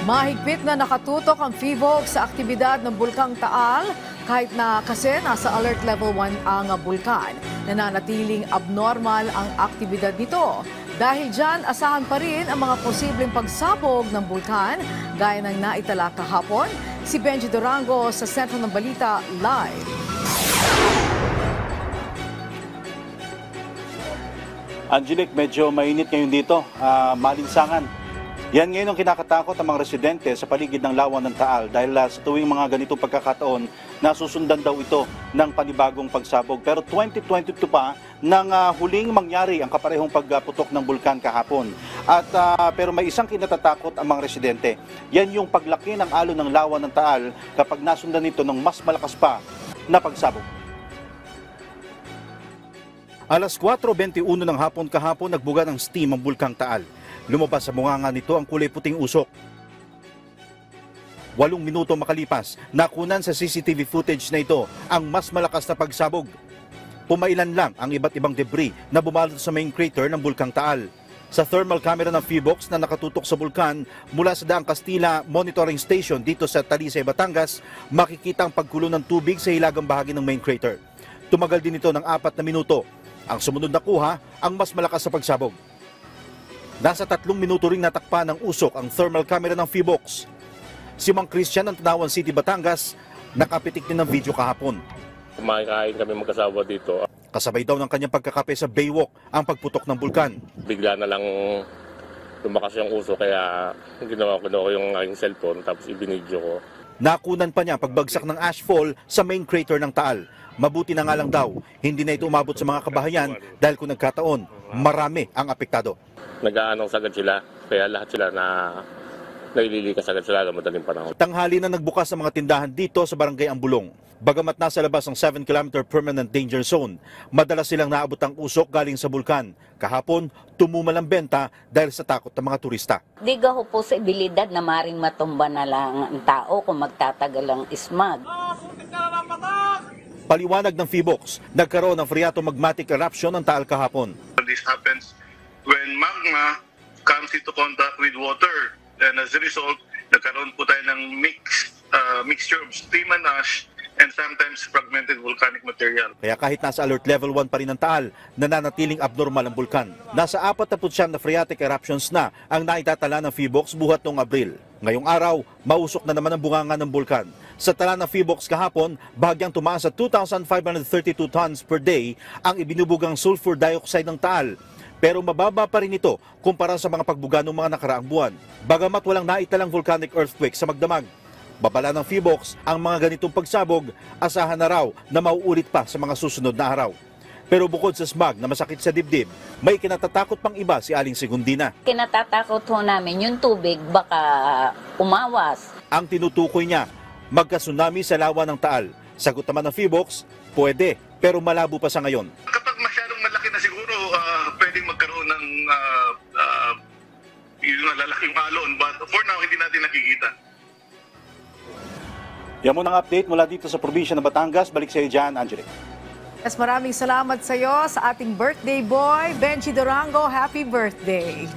Mahigpit na nakatutok ang PHIVOLCS sa aktibidad ng Bulkang Taal kahit na kasi nasa alert level 1 ang bulkan. Nananatiling abnormal ang aktibidad nito. Dahil dyan, asahan pa rin ang mga posibleng pagsabog ng bulkan gaya ng naitala kahapon. Si Benji Durango sa Sentro ng Balita Live. Angelic, medyo mainit ngayon dito, malinsangan. Yan ngayon ang kinakatakot ang mga residente sa paligid ng Lawa ng Taal dahil sa tuwing mga ganitong pagkakataon, nasusundan daw ito ng panibagong pagsabog. Pero 2022 pa nang huling mangyari ang kaparehong pagputok ng bulkan kahapon. Pero may isang kinatatakot ang mga residente. Yan yung paglaki ng alon ng Lawa ng Taal kapag nasundan nito ng mas malakas pa na pagsabog. Alas 4:21 ng hapon kahapon nagbuga ng steam ang Bulkang Taal. Lumabas sa bunganga nito ang kulay puting usok. 8 minuto makalipas, nakunan sa CCTV footage na ito ang mas malakas na pagsabog. Pumailan lang ang iba't ibang debris na bumalot sa main crater ng Bulkang Taal. Sa thermal camera ng PHIVOLCS na nakatutok sa bulkan mula sa Daang Castilla Monitoring Station dito sa Talisay, Batangas, makikita ang pagkulo ng tubig sa hilagang bahagi ng main crater. Tumagal din ito ng 4 na minuto. Ang sumunod na kuha ang mas malakas sa pagsabog. Nasa 3 minuto ring natakpan ng usok ang thermal camera ng PHIVOLCS. Si Mang Christian ng Tanawan City, Batangas, nakapitik din ng video kahapon. Kumakain kami magkasawa dito. Kasabay daw ng kanyang pagkakape sa Baywalk ang pagputok ng bulkan. Bigla na lang lumakas yung usok kaya ginawa ko yung aking cellphone tapos ibinidyo ko. Nakunan pa niya pagbagsak ng ashfall sa main crater ng Taal. Mabuti na nga lang daw, hindi na ito umabot sa mga kabahayan dahil kung nagkataon, marami ang apektado. Nag-aanong sagad sila, kaya lahat sila na naililikas agad sila ng madaling panahon. Tanghali na nagbukas ang mga tindahan dito sa Barangay Ambulong. Bagamat nasa labas ang 7-kilometer permanent danger zone, madalas silang naabot ang usok galing sa bulkan. Kahapon, tumumal ang benta dahil sa takot ng mga turista. Di ka po sa ibilidad na maring matumba na lang ang tao kung magtatagal ang smog. Paliwanag ng PHIVOLCS, nagkaroon ng phreatomagmatic eruption ng Taal kahapon. This happens when magma comes into contact with water, and as a result, nagkaroon po tayo ng mixture of steam and ash and sometimes fragmented volcanic material. Kaya kahit nasa alert level 1 pa rin ang Taal, nananatiling abnormal ang bulkan. Nasa 49 na phreatic eruptions na ang naitatala ng PHIVOLCS buhat noong Abril. Ngayong araw, mausok na naman ang bunganga ng bulkan. Sa tala ng PHIVOLCS kahapon, bahagyang tumaas sa 2,532 tons per day ang ibinubugang sulfur dioxide ng Taal. Pero mababa pa rin ito kumpara sa mga pagbuga ng mga nakaraang buwan. Bagamat walang naitalang volcanic earthquake sa Magdamag, babala ng PHIVOLCS ang mga ganitong pagsabog, asahan na raw na mauulit pa sa mga susunod na araw. Pero bukod sa smog na masakit sa dibdib, may kinatatakot pang iba si Aling Segundina. Kinatatakot ho namin yung tubig baka umawas. Ang tinutukoy niya, magka-tsunami sa Lawa ng Taal. Sagot naman ng PHIVOLCS, pwede, pero malabo pa sa ngayon. Kapag masyadong malaki na siguro, pwedeng magkaroon ng yung lalaking alon, but for now, hindi natin nakikita. Yan muna ang update mula dito sa probinsya ng Batangas. Balik sa iyo dyan, Angelic. Yes, maraming salamat sa iyo sa ating birthday boy, Benji Durango. Happy birthday!